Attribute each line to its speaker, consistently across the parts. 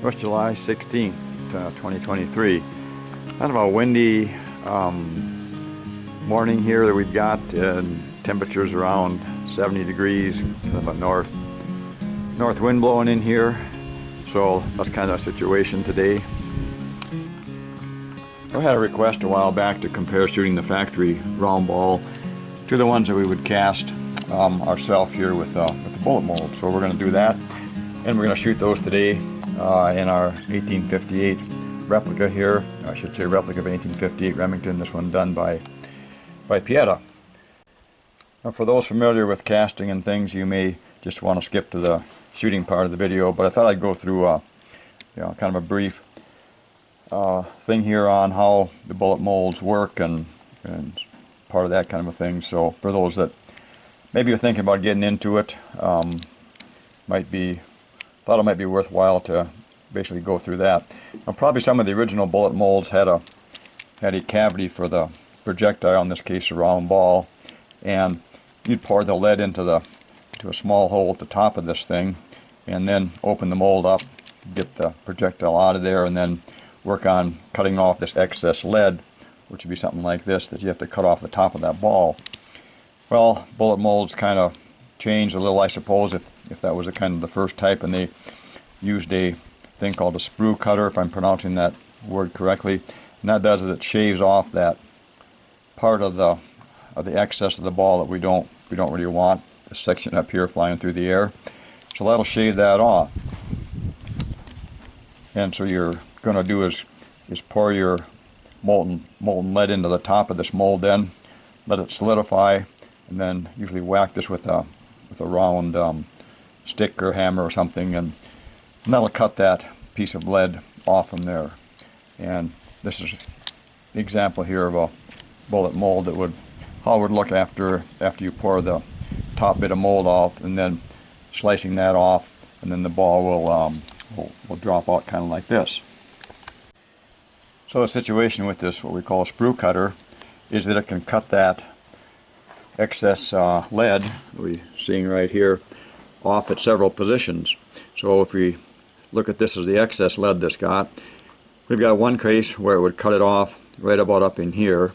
Speaker 1: was July 16th, 2023. Kind of a windy morning here that we've got, and temperatures around 70 degrees, kind of a north wind blowing in here. So that's kind of a situation today. I had a request a while back to compare shooting the factory round ball to the ones that we would cast ourselves here with the bullet mold. So we're going to do that, and we're going to shoot those today in our 1858 replica here. I should say replica of 1858 Remington. This one done by Pieta. Now, for those familiar with casting and things, you may just want to skip to the shooting part of the video, but I thought I'd go through kind of a brief thing here on how the bullet molds work and part of that kind of a thing. So for those that maybe you're thinking about getting into it, thought it might be worthwhile to basically go through that. Now, probably some of the original bullet molds had a cavity for the projectile, in this case a round ball, and you'd pour the lead into a small hole at the top of this thing, and then open the mold up, get the projectile out of there, and then work on cutting off this excess lead, which would be something like this that you have to cut off the top of that ball. Well, bullet molds kind of changed a little, I suppose, if that was the first type, and they used a thing called a sprue cutter, if I'm pronouncing that word correctly. And that does is it shaves off that part of the excess of the ball that we don't really want, this section up here flying through the air. So that'll shave that off. And so you're going to do is pour your molten lead into the top of this mold, then let it solidify, and then usually whack this with a round stick or hammer or something, and that'll cut that piece of lead off from there. And this is an example here of a bullet mold how it would look after you pour the top bit of mold off, and then slicing that off, and then the ball will drop out kind of like this. So the situation with this, what we call a sprue cutter, is that it can cut that excess lead that we're seeing right here off at several positions. So if we look at this as the excess lead that's got, we've got one case where it would cut it off right about up in here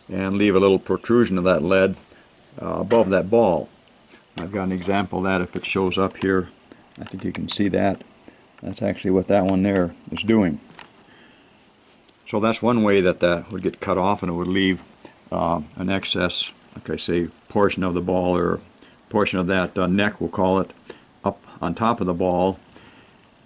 Speaker 1: and leave a little protrusion of that lead above that ball. I've got an example of that if it shows up here. I think you can see that. That's actually what that one there is doing. So that's one way that would get cut off, and it would leave an excess, like I say, portion of the ball, or portion of that neck, we'll call it, up on top of the ball.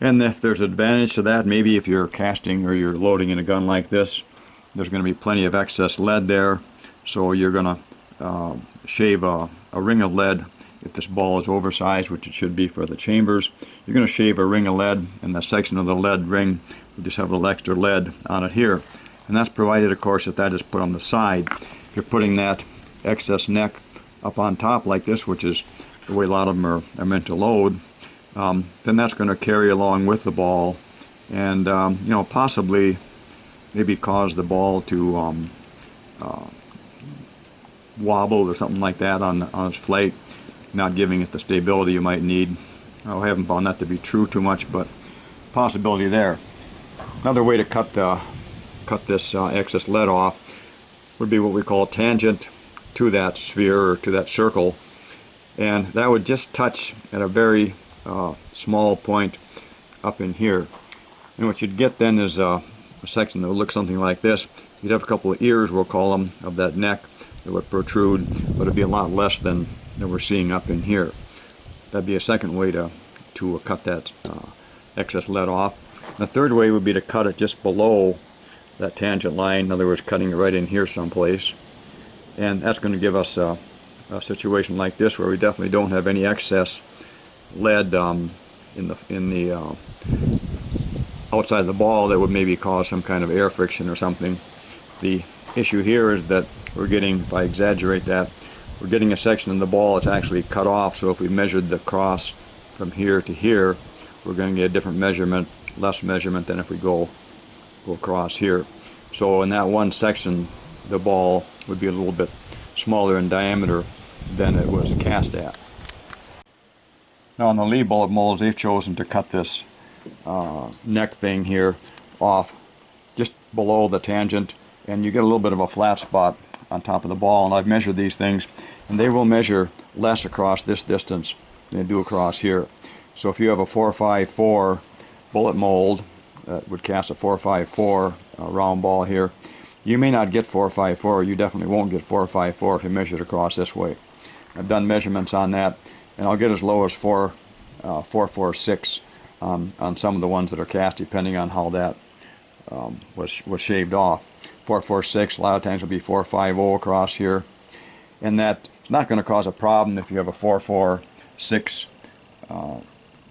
Speaker 1: And if there's an advantage to that, maybe if you're casting or you're loading in a gun like this, there's going to be plenty of excess lead there, so you're going to shave a ring of lead. If this ball is oversized, which it should be for the chambers, you're going to shave a ring of lead, and the section of the lead ring will just have a little extra lead on it here. And that's provided, of course, that is put on the side. If you're putting that excess neck up on top like this, which is the way a lot of them are meant to load, then that's going to carry along with the ball, and possibly maybe cause the ball to wobble or something like that on its flight, not giving it the stability you might need. I haven't found that to be true too much, but possibility there. Another way to cut this excess lead off would be what we call tangent to that sphere or to that circle, and that would just touch at a very small point up in here. And what you'd get then is a section that would look something like this. You'd have a couple of ears, we'll call them, of that neck that would protrude, but it'd be a lot less than we're seeing up in here. That'd be a second way to cut that excess lead off. The third way would be to cut it just below that tangent line, in other words, cutting it right in here someplace. And that's going to give us a situation like this, where we definitely don't have any excess lead in the outside of the ball that would maybe cause some kind of air friction or something. The issue here is that we're getting, if I exaggerate that, we're getting a section of the ball that's actually cut off. So if we measured the cross from here to here, we're going to get a different measurement, less measurement than if we go across here. So in that one section, the ball would be a little bit smaller in diameter than it was cast at. Now on the Lee bullet molds, they've chosen to cut this neck thing here off just below the tangent, and you get a little bit of a flat spot on top of the ball. And I've measured these things, and they will measure less across this distance than they do across here. So if you have a 4.54 bullet mold that would cast a 4.54 round ball here, you may not get 4.54. You definitely won't get 4.54 if you measure it across this way. I've done measurements on that, and I'll get as low as 4.46 on some of the ones that are cast, depending on how that was shaved off. 4.46, a lot of times will be 4.50 across here, and that's not going to cause a problem if you have a 4.46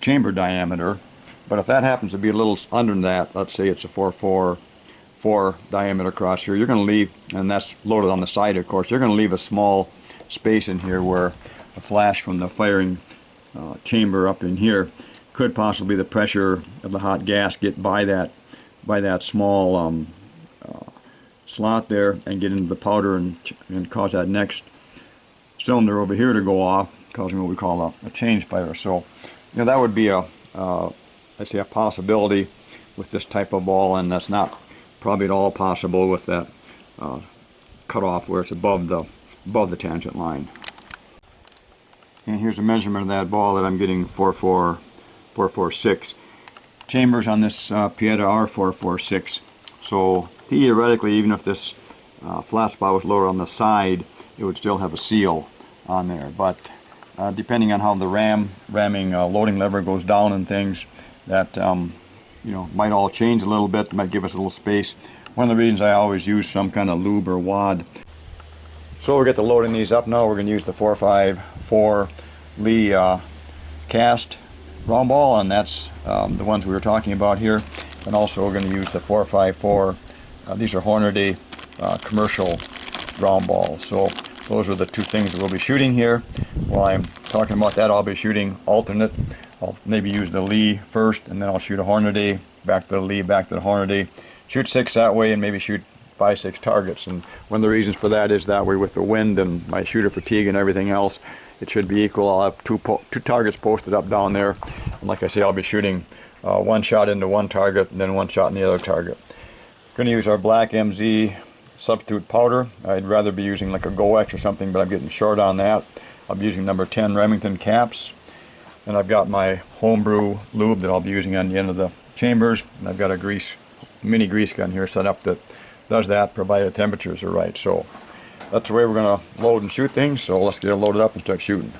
Speaker 1: chamber diameter. But if that happens to be a little under that, let's say it's a 4.44 diameter across here, you're going to leave, and that's loaded on the side, of course, you're going to leave a small space in here where a flash from the firing chamber up in here could possibly, the pressure of the hot gas, get by that small slot there and get into the powder and cause that next cylinder over here to go off, causing what we call a change fire. So, that would be I say a possibility with this type of ball, and that's not probably at all possible with that cutoff where it's above the tangent line. And here's a measurement of that ball that I'm getting 4.46. Chambers on this Pieta are 4.46. So theoretically, even if this flat spot was lower on the side, it would still have a seal on there. But depending on how the ramming loading lever goes down and things, that might all change a little bit, might give us a little space. One of the reasons I always use some kind of lube or wad. So we'll get to loading these up now. We're going to use the 4.54 Lee cast round ball, and that's the ones we were talking about here. And also we're going to use the 4.54. These are Hornady commercial round balls. So those are the two things that we'll be shooting here. While I'm talking about that, I'll be shooting alternate. I'll maybe use the Lee first, and then I'll shoot a Hornady, back to the Lee, back to the Hornady. Shoot 6 that way, and maybe shoot 5-6 targets. And one of the reasons for that is that way, with the wind and my shooter fatigue and everything else, it should be equal. I'll have two targets posted up down there, and like I say, I'll be shooting one shot into one target and then one shot in the other target. Going to use our black MZ substitute powder. I'd rather be using like a GoX or something, but I'm getting short on that. I'll be using number 10 Remington caps, and I've got my homebrew lube that I'll be using on the end of the chambers, and I've got a mini grease gun here set up that does that, provided the temperatures are right. So that's the way we're going to load and shoot things. So let's get it loaded up and start shooting.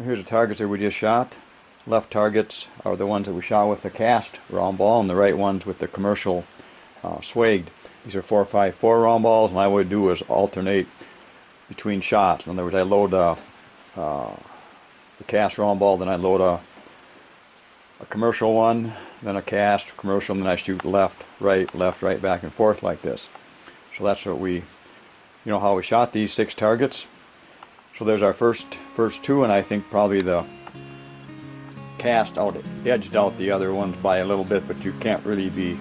Speaker 1: Here's the targets that we just shot. Left targets are the ones that we shot with the cast round ball, and the right ones with the commercial swagged. These are 4.54 round balls, and what I would do is alternate between shots. In other words, I load the cast round ball, then I load a commercial one, then a cast, commercial, and then I shoot left, right, back and forth like this. So that's what we, how we shot these 6 targets. So there's our first two, and I think probably the cast edged out the other ones by a little bit, but you can't really be,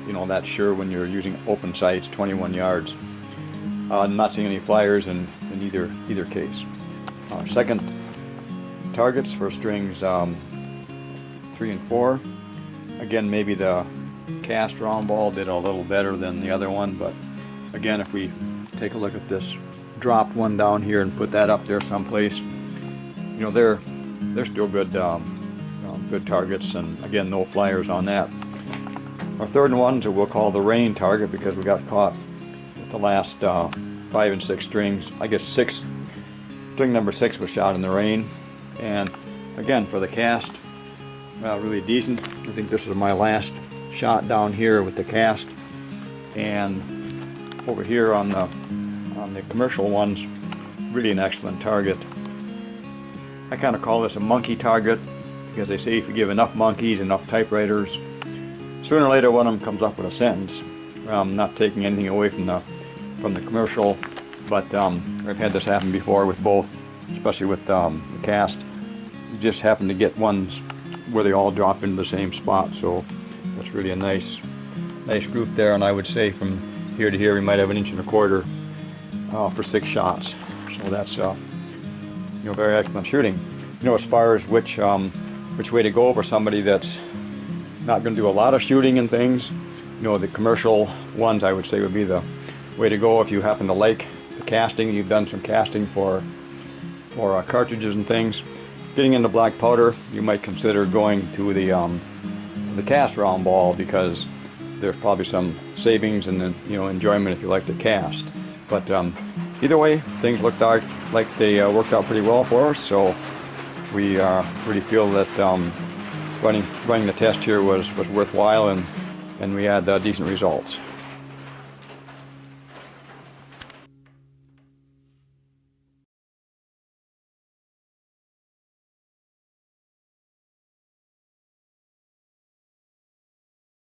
Speaker 1: that sure when you're using open sights, 21 yards. I'm not seeing any flyers in either case. Second targets for strings 3 and 4. Again, maybe the cast round ball did a little better than the other one, but again, if we take a look at this dropped one down here and put that up there someplace, they're still good good targets, and again, no flyers on that. Our third ones we'll call the rain target, because we got caught with the last 5 and 6 strings. I guess string number 6 was shot in the rain, and again for the cast, really decent. I think this is my last shot down here with the cast, and over here on the commercial ones, really an excellent target. I kind of call this a monkey target, because they say if you give enough monkeys, enough typewriters, sooner or later one of them comes up with a sentence. Not taking anything away from the commercial, but I've had this happen before with both, especially with the cast. You just happen to get ones where they all drop into the same spot, so that's really a nice group there. And I would say from here to here we might have 1.25 inches for 6 shots. So that's very excellent shooting. As far as which way to go for somebody that's not going to do a lot of shooting and things, the commercial ones I would say would be the way to go if you happen to like the casting. You've done some casting for cartridges and things. Getting into black powder, you might consider going to the cast round ball, because there's probably some savings and enjoyment if you like to cast. But either way, things looked like they worked out pretty well for us. So we really feel that running the test here was worthwhile, and we had decent results.